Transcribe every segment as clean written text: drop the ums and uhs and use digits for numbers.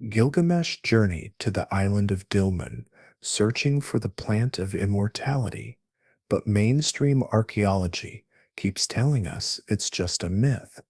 Gilgamesh journeyed to the island of Dilmun, searching for the plant of immortality, but mainstream archaeology keeps telling us it's just a myth.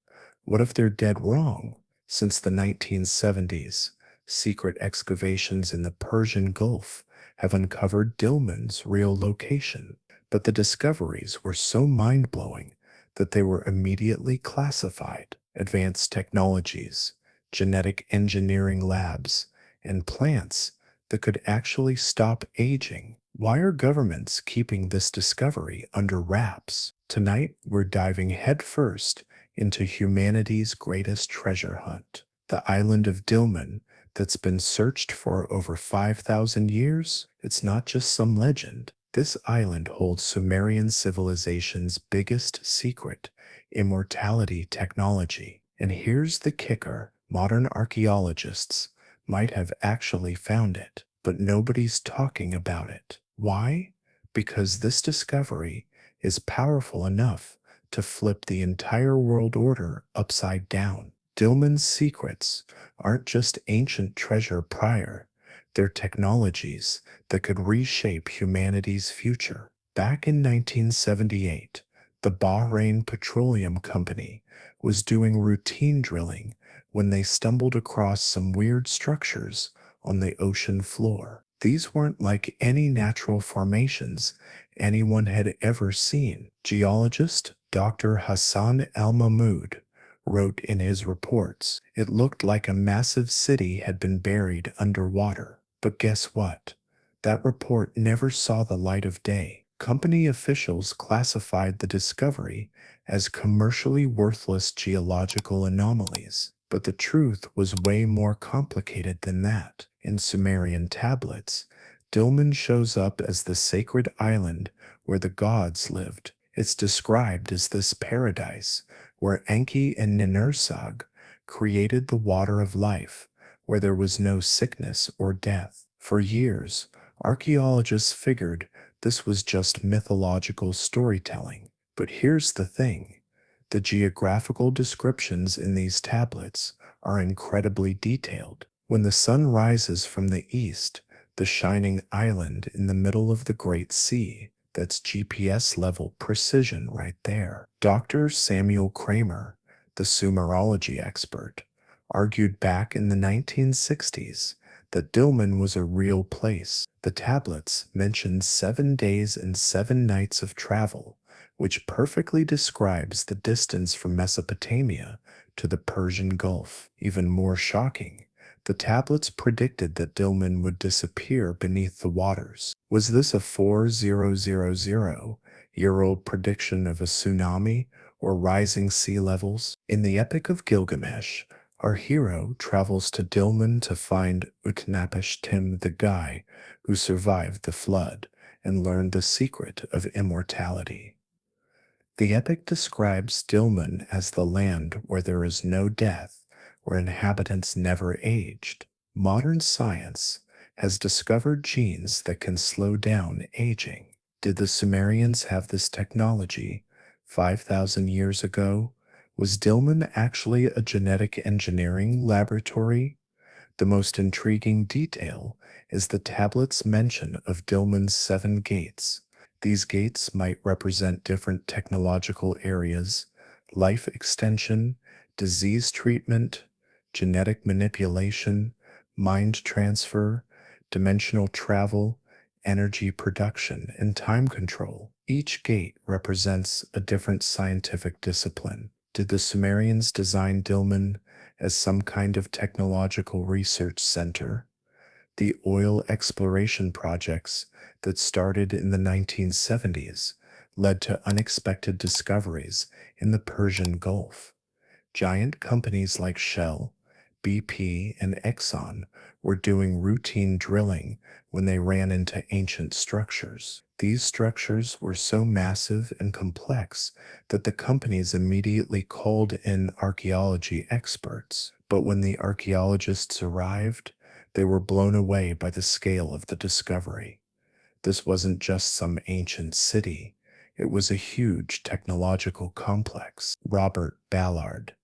What if they're dead wrong? Since the 1970s, secret excavations in the Persian Gulf have uncovered Dilmun's real location, but the discoveries were so mind-blowing that they were immediately classified. Advanced technologies, genetic engineering labs, and plants that could actually stop aging. Why are governments keeping this discovery under wraps? Tonight, we're diving headfirst into humanity's greatest treasure hunt, the island of Dilmun that's been searched for over 5,000 years. It's not just some legend. This island holds Sumerian civilization's biggest secret, immortality technology. And here's the kicker. Modern archaeologists might have actually found it, but nobody's talking about it. Why? Because this discovery is powerful enough to flip the entire world order upside down. Dilmun's secrets aren't just ancient treasure prior, they're technologies that could reshape humanity's future. Back in 1978, the Bahrain Petroleum Company was doing routine drilling when they stumbled across some weird structures on the ocean floor. These weren't like any natural formations anyone had ever seen. Geologist Dr. Hassan al-Mahmoud wrote in his reports, it looked like a massive city had been buried underwater. But guess what? That report never saw the light of day. Company officials classified the discovery as commercially worthless geological anomalies. But the truth was way more complicated than that. In Sumerian tablets, Dilmun shows up as the sacred island where the gods lived. It's described as this paradise where Enki and Ninursag created the water of life, where there was no sickness or death. For years, archaeologists figured this was just mythological storytelling. But here's the thing. The geographical descriptions in these tablets are incredibly detailed. When the sun rises from the east, the shining island in the middle of the Great Sea, that's GPS-level precision right there. Dr. Samuel Kramer, the Sumerology expert, argued back in the 1960s that Dilmun was a real place. The tablets mentioned 7 days and 7 nights of travel, which perfectly describes the distance from Mesopotamia to the Persian Gulf. Even more shocking, the tablets predicted that Dilmun would disappear beneath the waters. Was this a 4,000-year-old prediction of a tsunami or rising sea levels? In the Epic of Gilgamesh, our hero travels to Dilmun to find Utnapishtim, the guy who survived the flood and learned the secret of immortality. The epic describes Dilmun as the land where there is no death, where inhabitants never aged. Modern science has discovered genes that can slow down aging. Did the Sumerians have this technology 5,000 years ago? Was Dilmun actually a genetic engineering laboratory? The most intriguing detail is the tablet's mention of Dilmun's 7 gates. These gates might represent different technological areas: life extension, disease treatment, genetic manipulation, mind transfer, dimensional travel, energy production, and time control. Each gate represents a different scientific discipline. Did the Sumerians design Dilmun as some kind of technological research center? The oil exploration projects that started in the 1970s led to unexpected discoveries in the Persian Gulf. Giant companies like Shell, BP, and Exxon were doing routine drilling when they ran into ancient structures. These structures were so massive and complex that the companies immediately called in archaeology experts. But when the archaeologists arrived, they were blown away by the scale of the discovery. This wasn't just some ancient city. It was a huge technological complex. Robert Ballard,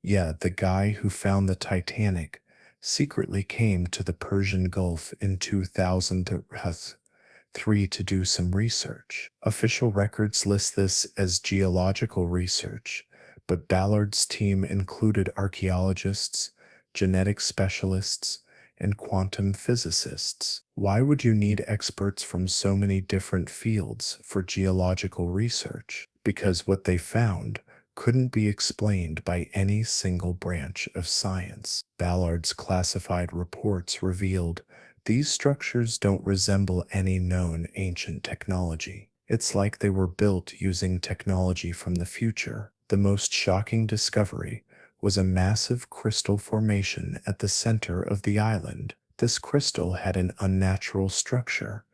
yeah, the guy who found the Titanic, secretly came to the Persian Gulf in 2003 to do some research. Official records list this as geological research, but Ballard's team included archaeologists, genetic specialists, and quantum physicists. Why would you need experts from so many different fields for geological research? Because what they found couldn't be explained by any single branch of science. Ballard's classified reports revealed these structures don't resemble any known ancient technology. It's like they were built using technology from the future. The most shocking discovery was a massive crystal formation at the center of the island. This crystal had an unnatural structure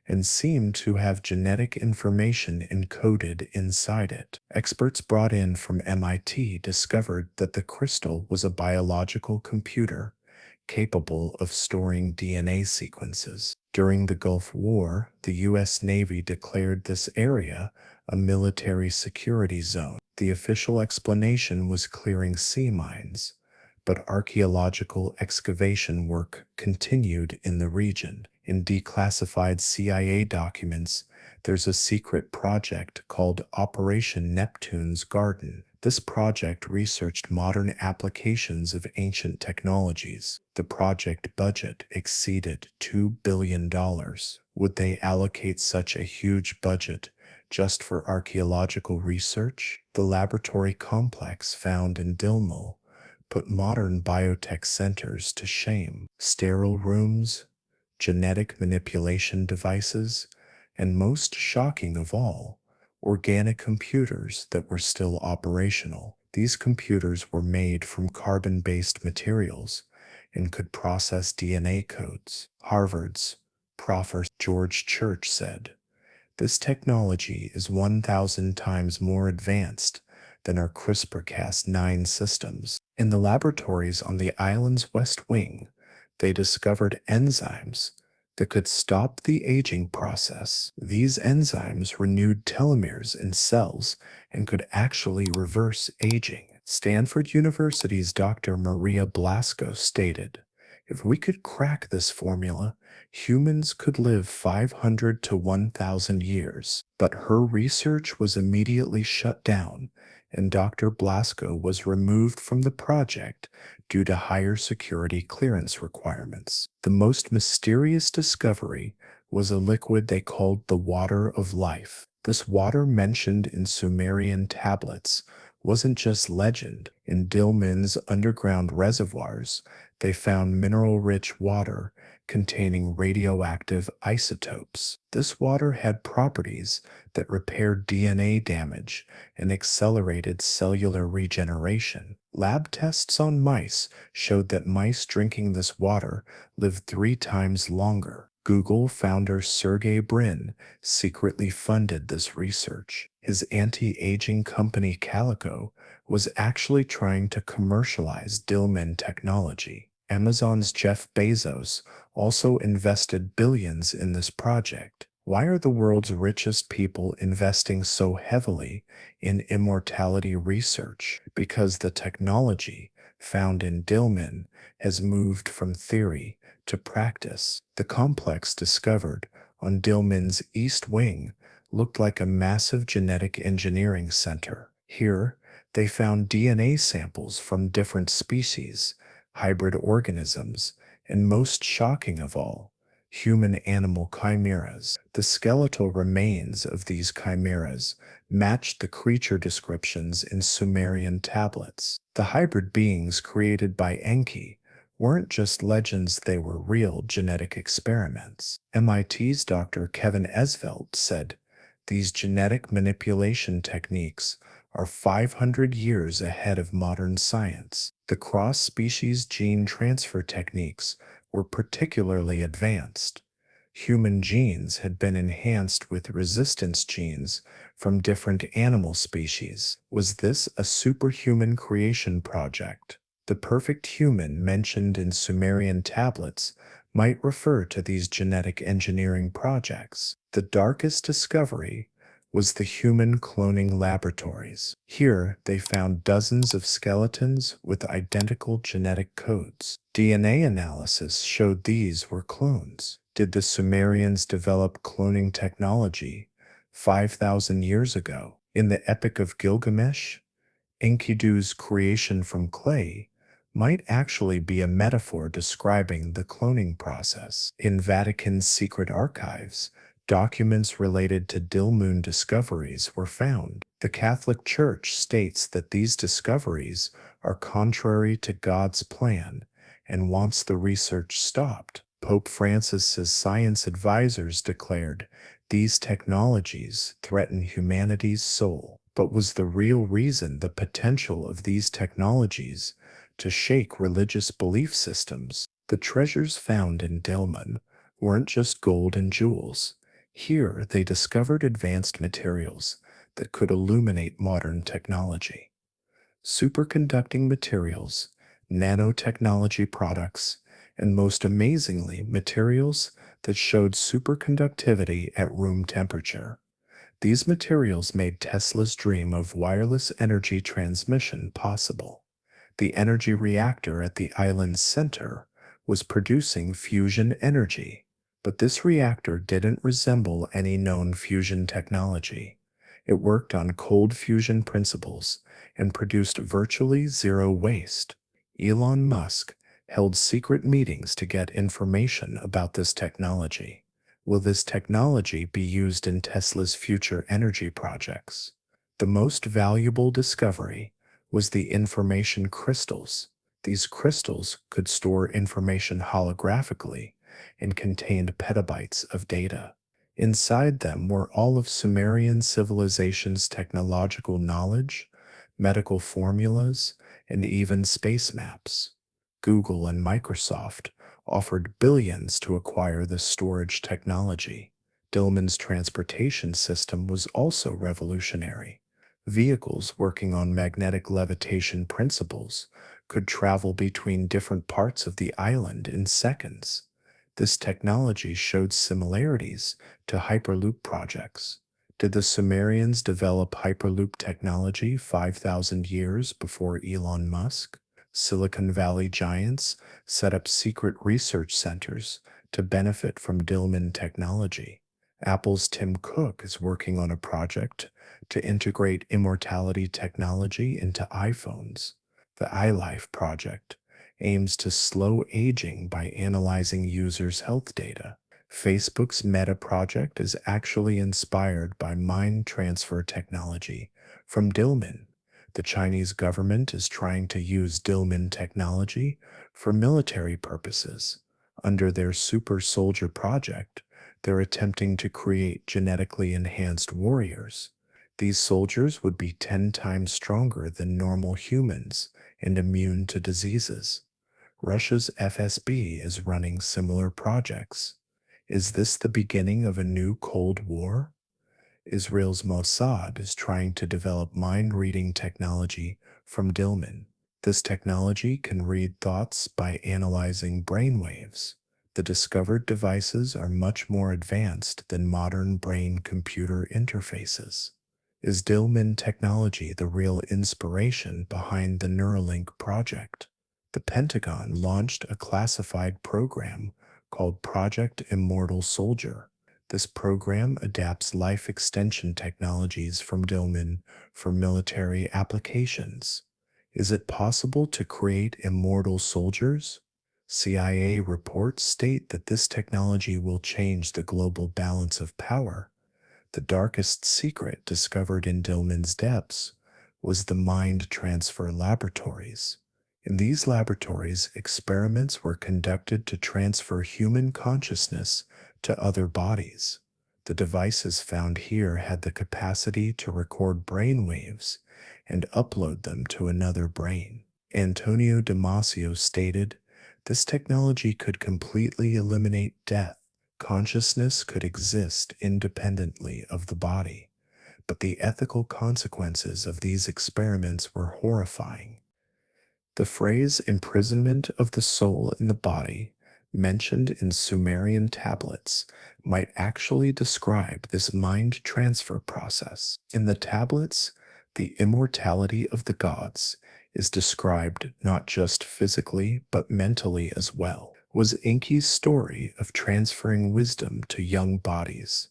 and seemed to have genetic information encoded inside it. Experts brought in from MIT discovered that the crystal was a biological computer capable of storing DNA sequences. During the Gulf War, the U.S. Navy declared this area a military security zone. The official explanation was clearing sea mines, but archaeological excavation work continued in the region. In declassified CIA documents, there's a secret project called Operation Neptune's Garden. This project researched modern applications of ancient technologies. The project budget exceeded $2 billion. Would they allocate such a huge budget just for archaeological research? The laboratory complex found in Dilmun put modern biotech centers to shame. Sterile rooms, genetic manipulation devices, and most shocking of all, organic computers that were still operational. These computers were made from carbon-based materials and could process DNA codes. Harvard's Professor George Church said, "This technology is 1,000 times more advanced than our CRISPR-Cas9 systems." In the laboratories on the island's west wing, they discovered enzymes that could stop the aging process. These enzymes renewed telomeres in cells and could actually reverse aging. Stanford University's Dr. Maria Blasco stated, "If we could crack this formula, humans could live 500 to 1,000 years." But her research was immediately shut down, and Dr. Blasco was removed from the project due to higher security clearance requirements. The most mysterious discovery was a liquid they called the water of life. This water mentioned in Sumerian tablets wasn't just legend. In Dilmun's underground reservoirs, they found mineral-rich water containing radioactive isotopes. This water had properties that repaired DNA damage and accelerated cellular regeneration. Lab tests on mice showed that mice drinking this water lived 3 times longer. Google founder Sergey Brin secretly funded this research. His anti-aging company Calico was actually trying to commercialize Dilmun technology. Amazon's Jeff Bezos also invested billions in this project. Why are the world's richest people investing so heavily in immortality research? Because the technology found in Dilmun has moved from theory to practice. The complex discovered on Dilmun's east wing looked like a massive genetic engineering center. Here, they found DNA samples from different species, hybrid organisms, and most shocking of all, human-animal chimeras. The skeletal remains of these chimeras matched the creature descriptions in Sumerian tablets. The hybrid beings created by Enki weren't just legends, they were real genetic experiments. MIT's Dr. Kevin Esvelt said, "These genetic manipulation techniques are 500 years ahead of modern science." The cross-species gene transfer techniques were particularly advanced. Human genes had been enhanced with resistance genes from different animal species. Was this a superhuman creation project? The perfect human mentioned in Sumerian tablets might refer to these genetic engineering projects. The darkest discovery was the human cloning laboratories. Here, they found dozens of skeletons with identical genetic codes. DNA analysis showed these were clones. Did the Sumerians develop cloning technology 5,000 years ago? In the Epic of Gilgamesh, Enkidu's creation from clay might actually be a metaphor describing the cloning process. In Vatican's secret archives, documents related to Dilmun discoveries were found. The Catholic Church states that these discoveries are contrary to God's plan and wants the research stopped. Pope Francis's science advisors declared these technologies threaten humanity's soul. But was the real reason the potential of these technologies to shake religious belief systems? The treasures found in Dilmun weren't just gold and jewels. Here they discovered advanced materials that could illuminate modern technology. Superconducting materials, nanotechnology products, and most amazingly, materials that showed superconductivity at room temperature. These materials made Tesla's dream of wireless energy transmission possible. The energy reactor at the island's center was producing fusion energy, but this reactor didn't resemble any known fusion technology. It worked on cold fusion principles and produced virtually zero waste. Elon Musk held secret meetings to get information about this technology. Will this technology be used in Tesla's future energy projects? The most valuable discovery was the information crystals. These crystals could store information holographically and contained petabytes of data. Inside them were all of Sumerian civilization's technological knowledge, medical formulas, and even space maps. Google and Microsoft offered billions to acquire this storage technology. Dilmun's transportation system was also revolutionary. Vehicles working on magnetic levitation principles could travel between different parts of the island in seconds. This technology showed similarities to Hyperloop projects. Did the Sumerians develop Hyperloop technology 5,000 years before Elon Musk? Silicon Valley giants set up secret research centers to benefit from Dilmun technology. Apple's Tim Cook is working on a project to integrate immortality technology into iPhones. The iLife project aims to slow aging by analyzing users' health data. Facebook's Meta project is actually inspired by mind transfer technology from Dilmun. The Chinese government is trying to use Dilmun technology for military purposes. Under their Super Soldier project, they're attempting to create genetically enhanced warriors. These soldiers would be 10 times stronger than normal humans and immune to diseases. Russia's FSB is running similar projects. Is this the beginning of a new Cold War? Israel's Mossad is trying to develop mind-reading technology from Dilmun. This technology can read thoughts by analyzing brainwaves. The discovered devices are much more advanced than modern brain-computer interfaces. Is Dilmun technology the real inspiration behind the Neuralink project? The Pentagon launched a classified program called Project Immortal Soldier. This program adapts life extension technologies from Dilmun for military applications. Is it possible to create immortal soldiers? CIA reports state that this technology will change the global balance of power. The darkest secret discovered in Dilmun's depths was the mind transfer laboratories. In these laboratories, experiments were conducted to transfer human consciousness to other bodies. The devices found here had the capacity to record brain waves and upload them to another brain. Antonio Damasio stated, "This technology could completely eliminate death. Consciousness could exist independently of the body, but the ethical consequences of these experiments were horrifying." The phrase imprisonment of the soul in the body mentioned in Sumerian tablets might actually describe this mind transfer process. In the tablets, the immortality of the gods is described not just physically but mentally as well. Was Enki's story of transferring wisdom to young bodies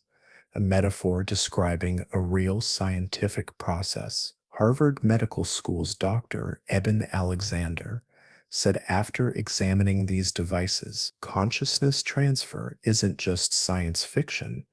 a metaphor describing a real scientific process? Harvard Medical School's Dr. Eben Alexander said after examining these devices, consciousness transfer isn't just science fiction,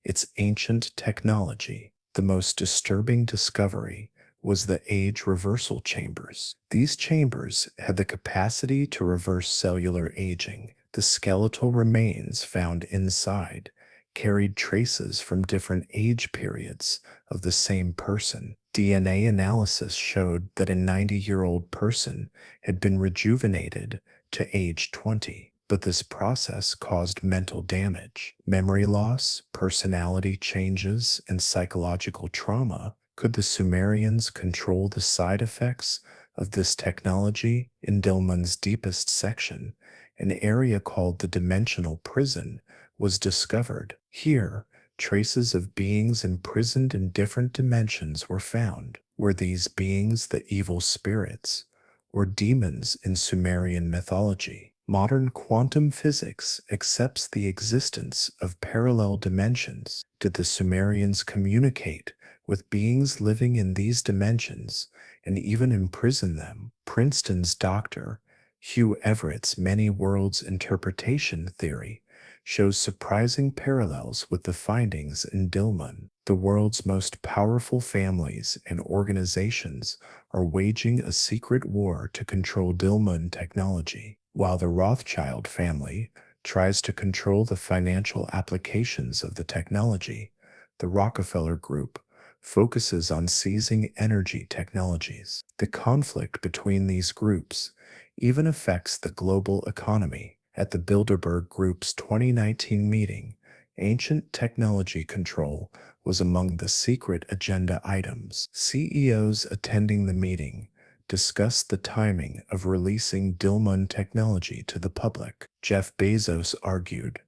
it's ancient technology. The most disturbing discovery was the age reversal chambers. These chambers had the capacity to reverse cellular aging. The skeletal remains found inside carried traces from different age periods of the same person. DNA analysis showed that a 90-year-old person had been rejuvenated to age 20. But this process caused mental damage, memory loss, personality changes, and psychological trauma. Could the Sumerians control the side effects of this technology? In Dilmun's deepest section, an area called the dimensional prison was discovered. Here, traces of beings imprisoned in different dimensions were found. Were these beings the evil spirits or demons in Sumerian mythology? Modern quantum physics accepts the existence of parallel dimensions. Did the Sumerians communicate with beings living in these dimensions and even imprison them? Princeton's Dr. Hugh Everett's many worlds interpretation theory shows surprising parallels with the findings in Dilmun. The world's most powerful families and organizations are waging a secret war to control Dilmun technology, while the Rothschild family tries to control the financial applications of the technology. The Rockefeller Group focuses on seizing energy technologies. The conflict between these groups even affects the global economy. At the Bilderberg Group's 2019 meeting, ancient technology control was among the secret agenda items. CEOs attending the meeting discussed the timing of releasing Dilmun technology to the public. Jeff Bezos argued,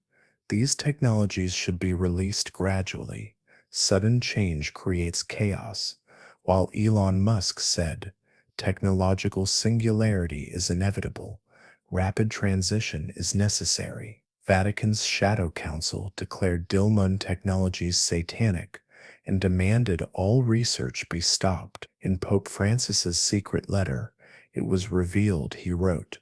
these technologies should be released gradually. Sudden change creates chaos, while Elon Musk said, technological singularity is inevitable. Rapid transition is necessary. Vatican's Shadow Council declared Dilmun technologies satanic and demanded all research be stopped. In Pope Francis's secret letter, it was revealed, he wrote,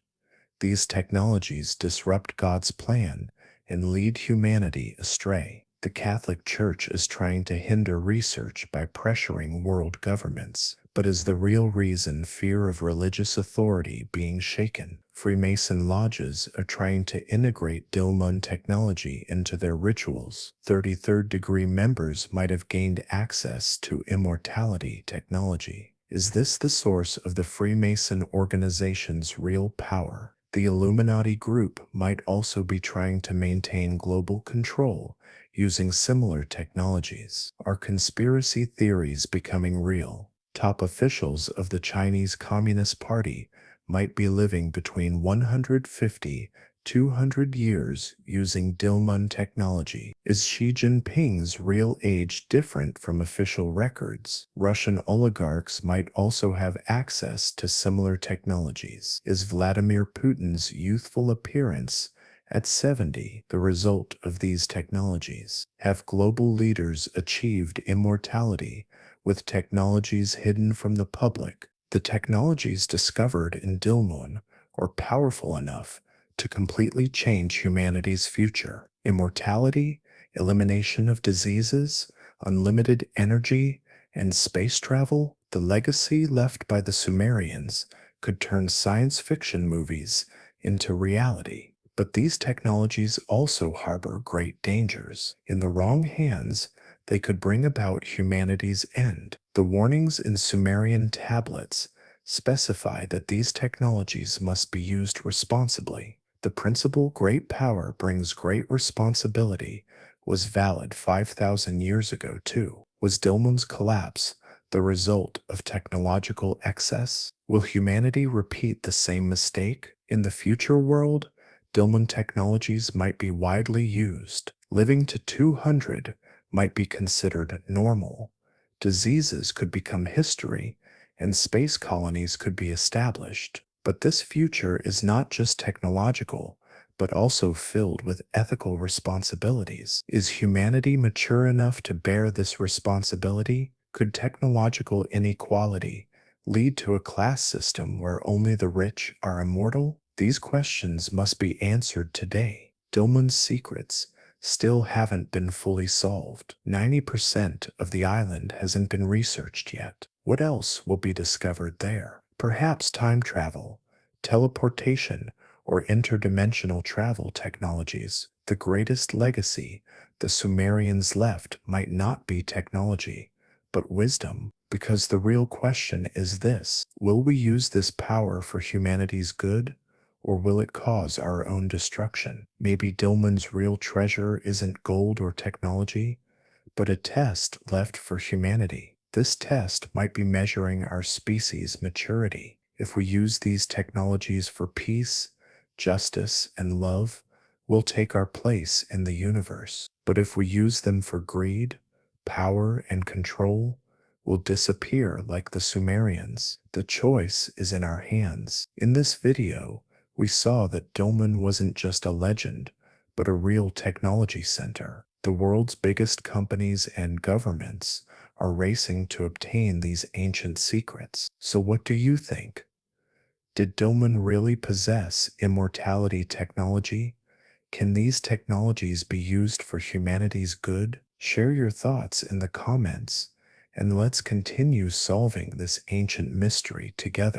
these technologies disrupt God's plan and lead humanity astray. The Catholic Church is trying to hinder research by pressuring world governments. But is the real reason fear of religious authority being shaken? Freemason lodges are trying to integrate Dilmun technology into their rituals. 33rd degree members might have gained access to immortality technology. Is this the source of the Freemason organization's real power? The Illuminati group might also be trying to maintain global control using similar technologies. Are conspiracy theories becoming real? Top officials of the Chinese Communist Party might be living between 150 200 years using Dilmun technology. Is Xi Jinping's real age different from official records? Russian oligarchs might also have access to similar technologies. Is Vladimir Putin's youthful appearance at 70 the result of these technologies? Have global leaders achieved immortality with technologies hidden from the public? The technologies discovered in Dilmun are powerful enough to completely change humanity's future. Immortality, elimination of diseases, unlimited energy, and space travel, the legacy left by the Sumerians could turn science fiction movies into reality. But these technologies also harbor great dangers. In the wrong hands, they could bring about humanity's end. The warnings in Sumerian tablets specify that these technologies must be used responsibly. The principle great power brings great responsibility was valid 5,000 years ago too. Was Dilmun's collapse the result of technological excess? Will humanity repeat the same mistake? In the future world, Dilmun technologies might be widely used. Living to 200 might be considered normal. Diseases could become history, and space colonies could be established. But this future is not just technological, but also filled with ethical responsibilities. Is humanity mature enough to bear this responsibility? Could technological inequality lead to a class system where only the rich are immortal? These questions must be answered today. Dilmun's secrets still haven't been fully solved. 90% of the island hasn't been researched yet. What else will be discovered there? Perhaps time travel, teleportation, or interdimensional travel technologies. The greatest legacy the Sumerians left might not be technology, but wisdom. Because the real question is this: will we use this power for humanity's good, or will it cause our own destruction? Maybe Dilmun's real treasure isn't gold or technology, but a test left for humanity. This test might be measuring our species' maturity. If we use these technologies for peace, justice, and love, we'll take our place in the universe. But if we use them for greed, power, and control, we'll disappear like the Sumerians. The choice is in our hands. In this video, we saw that Dilmun wasn't just a legend, but a real technology center. The world's biggest companies and governments are racing to obtain these ancient secrets. So what do you think? Did Dilmun really possess immortality technology? Can these technologies be used for humanity's good? Share your thoughts in the comments, and let's continue solving this ancient mystery together.